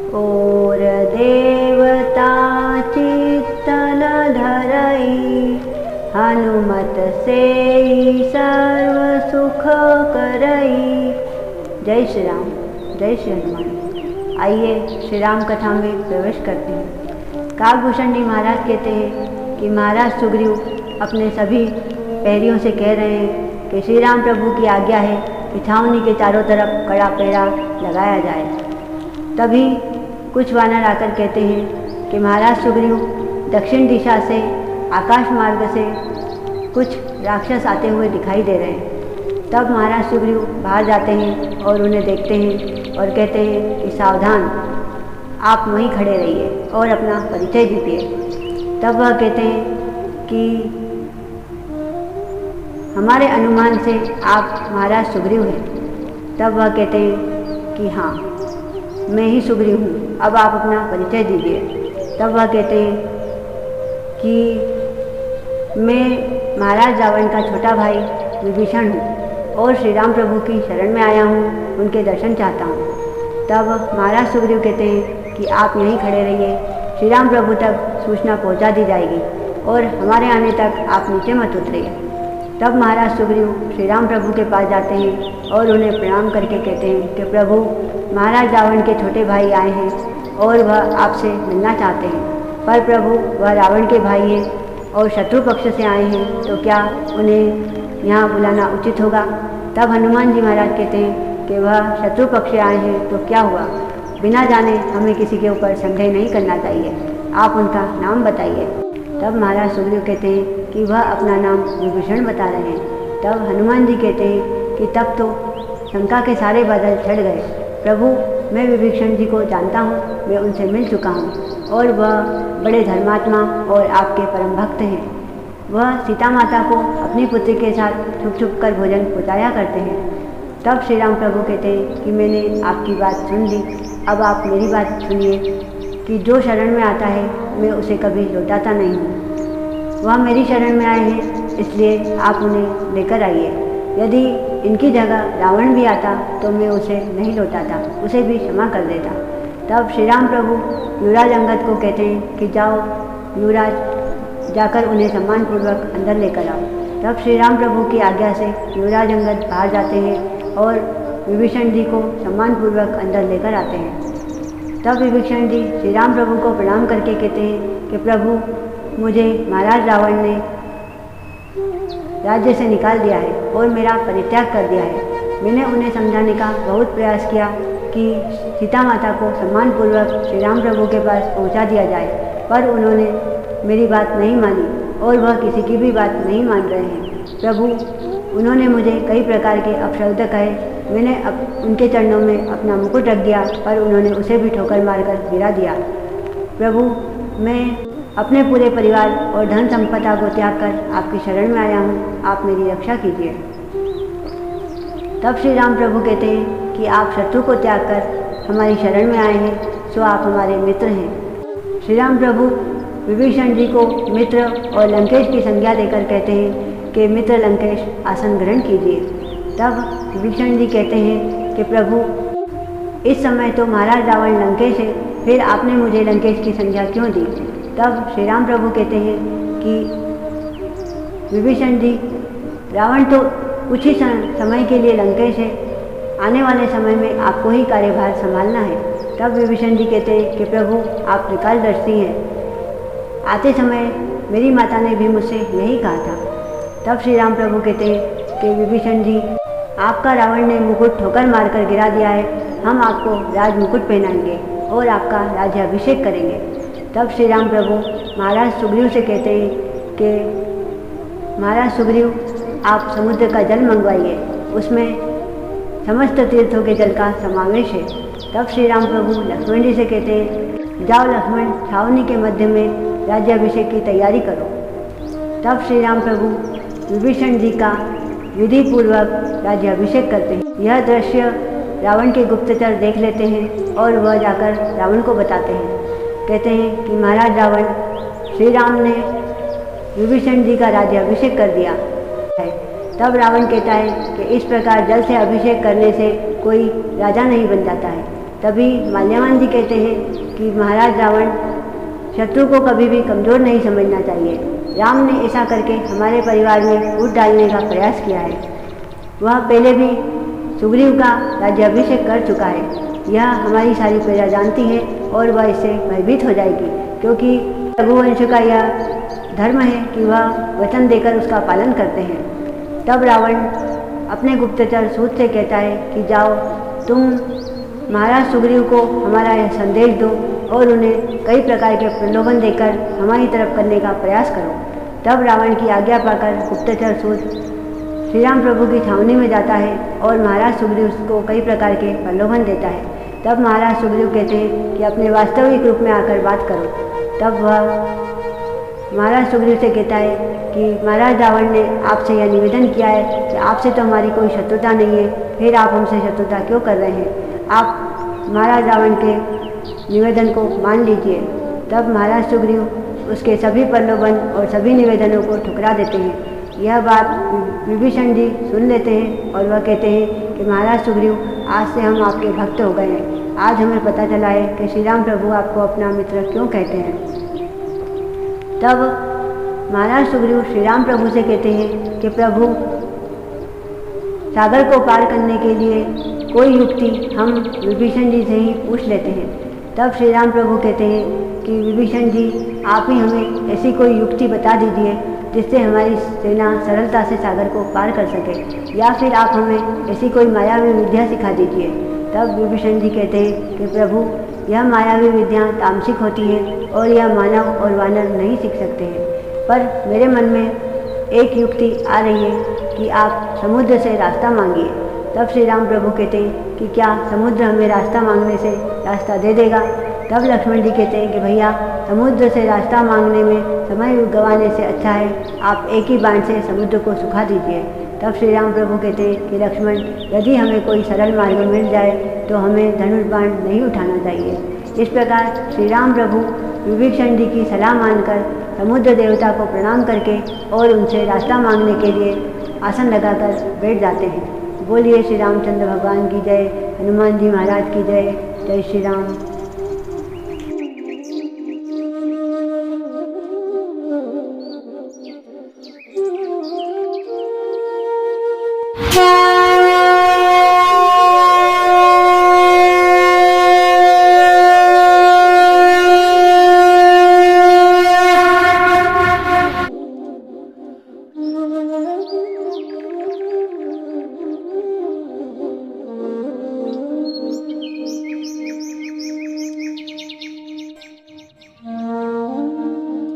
और देवता चित्तन धरई, हनुमत से सर्व सुख करई। जय श्री राम, जय श्री हनुमान। आइए श्री राम कथा में प्रवेश करते हैं। काकभूषण जी महाराज कहते हैं कि महाराज सुग्रीव अपने सभी पैरियों से कह रहे हैं कि श्री राम प्रभु की आज्ञा है कि छावनी के चारों तरफ कड़ा पहरा लगाया जाए। तभी कुछ वानर आकर कहते हैं कि महाराज सुग्रीव, दक्षिण दिशा से आकाश मार्ग से कुछ राक्षस आते हुए दिखाई दे रहे हैं। तब महाराज सुग्रीव बाहर जाते हैं और उन्हें देखते हैं और कहते हैं कि सावधान, आप वहीं खड़े रहिए और अपना परिचय दीजिए। तब वह कहते हैं कि हमारे अनुमान से आप महाराज सुग्रीव हैं। तब वह कहते हैं कि हाँ, मैं ही सुग्रीव हूँ, अब आप अपना परिचय दीजिए। तब वह कहते हैं कि मैं महाराज रावण का छोटा भाई विभीषण हूँ और श्री राम प्रभु की शरण में आया हूँ, उनके दर्शन चाहता हूँ। तब महाराज सुग्रीव कहते हैं कि आप यहीं खड़े रहिए, श्री राम प्रभु तक सूचना पहुँचा दी जाएगी और हमारे आने तक आप नीचे मत उतरिए। तब महाराज सुग्रीव श्री राम प्रभु के पास जाते हैं और उन्हें प्रणाम करके कहते हैं कि प्रभु, महाराज रावण के छोटे भाई आए हैं और वह आपसे मिलना चाहते हैं। पर प्रभु, वह रावण के भाई हैं और शत्रु पक्ष से आए हैं, तो क्या उन्हें यहाँ बुलाना उचित होगा? तब हनुमान जी महाराज कहते हैं कि वह शत्रु पक्ष से आए हैं तो क्या हुआ, बिना जाने हमें किसी के ऊपर संदेह नहीं करना चाहिए, आप उनका नाम बताइए। तब महाराज सुग्रीव कहते हैं कि वह अपना नाम विभीषण बता रहे हैं। तब हनुमान जी कहते हैं कि तब तो शंका के सारे बादल छट गए। प्रभु, मैं विभीषण जी को जानता हूँ, मैं उनसे मिल चुका हूँ और वह बड़े धर्मात्मा और आपके परम भक्त हैं। वह सीता माता को अपनी पुत्री के साथ छुप छुप कर भोजन पहुँचाया करते हैं। तब श्री राम प्रभु कहते हैं कि मैंने आपकी बात सुन ली, अब आप मेरी बात सुनिए कि जो शरण में आता है मैं उसे कभी लौटाता नहीं हूँ। वह मेरी शरण में आए हैं, इसलिए आप उन्हें लेकर आइए। यदि इनकी जगह रावण भी आता तो मैं उसे नहीं लौटाता, उसे भी क्षमा कर देता। तब श्री राम प्रभु युवराज अंगद को कहते हैं कि जाओ युवराज, जाकर उन्हें सम्मानपूर्वक अंदर लेकर आओ। तब श्री राम प्रभु की आज्ञा से युवराज अंगद बाहर जाते हैं और विभीषण जी को सम्मानपूर्वक अंदर लेकर आते हैं। तब विभीषण जी श्री राम प्रभु को प्रणाम करके कहते हैं कि प्रभु, मुझे महाराज रावण ने राज्य से निकाल दिया है और मेरा परित्याग कर दिया है। मैंने उन्हें समझाने का बहुत प्रयास किया कि सीता माता को सम्मानपूर्वक श्री राम प्रभु के पास पहुंचा दिया जाए, पर उन्होंने मेरी बात नहीं मानी और वह किसी की भी बात नहीं मान रहे हैं। प्रभु, उन्होंने मुझे कई प्रकार के अपशब्द कहे, मैंने उनके चरणों में अपना मुकुट रख दिया, पर उन्होंने उसे भी ठोकर मारकर गिरा दिया। प्रभु, मैं अपने पूरे परिवार और धन संपदा को त्याग कर आपकी शरण में आया हूँ, आप मेरी रक्षा कीजिए। तब श्री राम प्रभु कहते हैं कि आप शत्रु को त्याग कर हमारी शरण में आए हैं, सो आप हमारे मित्र हैं। श्री राम प्रभु विभीषण जी को मित्र और लंकेश की संज्ञा देकर कहते हैं कि मित्र लंकेश, आसन ग्रहण कीजिए। तब विभीषण जी कहते हैं कि प्रभु, इस समय तो महाराज रावण लंकेश है, फिर आपने मुझे लंकेश की संज्ञा क्यों दी? तब श्री राम प्रभु कहते हैं कि विभीषण जी, रावण तो कुछ ही समय के लिए लंकेश है, आने वाले समय में आपको ही कार्यभार संभालना है। तब विभीषण जी कहते हैं कि प्रभु, आप त्रिकालदर्शी हैं, आते समय मेरी माता ने भी मुझसे यही कहा था। तब श्री राम प्रभु कहते हैं कि विभीषण जी, आपका रावण ने मुकुट ठोकर मारकर गिरा दिया है, हम आपको राज मुकुट पहनाएंगे और आपका राज्याभिषेक करेंगे। तब श्री राम प्रभु महाराज सुग्रीव से कहते हैं कि महाराज सुग्रीव, आप समुद्र का जल मंगवाइए, उसमें समस्त तीर्थों के जल का समावेश है। तब श्री राम प्रभु लक्ष्मण जी से कहते हैं, जाओ लक्ष्मण, छावनी के मध्य में राज्याभिषेक की तैयारी करो। तब श्री राम प्रभु विभीषण जी का विधि पूर्वक राज्याभिषेक करते हैं। यह दृश्य रावण के गुप्तचर देख लेते हैं और वह जाकर रावण को बताते हैं। कहते हैं कि महाराज रावण, श्री राम ने विभीषण जी का राज्याभिषेक कर दिया है। तब रावण कहता है कि इस प्रकार जल से अभिषेक करने से कोई राजा नहीं बन जाता है, तभी माल्यवान जी कहते हैं कि महाराज रावण, शत्रु को कभी भी कमज़ोर नहीं समझना चाहिए। राम ने ऐसा करके हमारे परिवार में फूट डालने का प्रयास किया है। वह पहले भी सुग्रीव का राज्याभिषेक कर चुका है। यह हमारी सारी प्रजा जानती है और वह इससे भयभीत हो जाएगी, क्योंकि रघुवंश का यह धर्म है कि वह वचन देकर उसका पालन करते हैं। तब रावण अपने गुप्तचर सूत से कहता है कि जाओ, तुम महाराज सुग्रीव को हमारा यह संदेश दो और उन्हें कई प्रकार के प्रलोभन देकर हमारी तरफ करने का प्रयास करो। तब रावण की आज्ञा पाकर गुप्तचर सूत श्री राम प्रभु की छावनी में जाता है और महाराज सुग्रीव को कई प्रकार के प्रलोभन देता है। तब महाराज सुग्रीव कहते हैं कि अपने वास्तविक रूप में आकर बात करो। तब वह महाराज सुग्रीव से कहता है कि महाराज रावण ने आपसे यह निवेदन किया है कि आपसे तो हमारी कोई शत्रुता नहीं है, फिर आप हमसे शत्रुता क्यों कर रहे हैं? आप महाराज रावण के निवेदन को मान लीजिए। तब महाराज सुग्रीव उसके सभी प्रलोभन और सभी निवेदनों को ठुकरा देते हैं। यह बात विभीषण जी सुन लेते हैं और वह कहते हैं कि महाराज सुग्रीव, आज से हम आपके भक्त हो गए हैं। आज हमें पता चला है कि श्री राम प्रभु आपको अपना मित्र क्यों कहते हैं। तब महाराज सुग्रीव श्री राम प्रभु से कहते हैं कि प्रभु, सागर को पार करने के लिए कोई युक्ति हम विभीषण जी से ही पूछ लेते हैं। तब श्री राम प्रभु कहते हैं कि विभीषण जी, आप ही हमें ऐसी कोई युक्ति बता दीजिए जिससे हमारी सेना सरलता से सागर को पार कर सके, या फिर आप हमें ऐसी कोई मायावी विद्या सिखा दीजिए। तब विभीषण जी कहते हैं कि प्रभु, यह मायावी विद्या तामसिक होती है और यह मानव और वानर नहीं सीख सकते हैं, पर मेरे मन में एक युक्ति आ रही है कि आप समुद्र से रास्ता मांगिए। तब श्री राम प्रभु कहते हैं कि क्या समुद्र हमें रास्ता मांगने से रास्ता दे देगा? तब लक्ष्मण जी कहते हैं कि भैया, समुद्र से रास्ता मांगने में समय गंवाने से अच्छा है आप एक ही बाण से समुद्र को सुखा दीजिए। तब श्री राम प्रभु कहते हैं कि लक्ष्मण, यदि हमें कोई सरल मार्ग मिल जाए तो हमें धनुष बाण नहीं उठाना चाहिए। इस प्रकार श्री राम प्रभु विभीषण जी की सलाह मानकर समुद्र देवता को प्रणाम करके और उनसे रास्ता मांगने के लिए आसन लगाकर बैठ जाते हैं। बोलिए श्री रामचंद्र भगवान की जय, हनुमान जी महाराज की जय। जय श्री राम।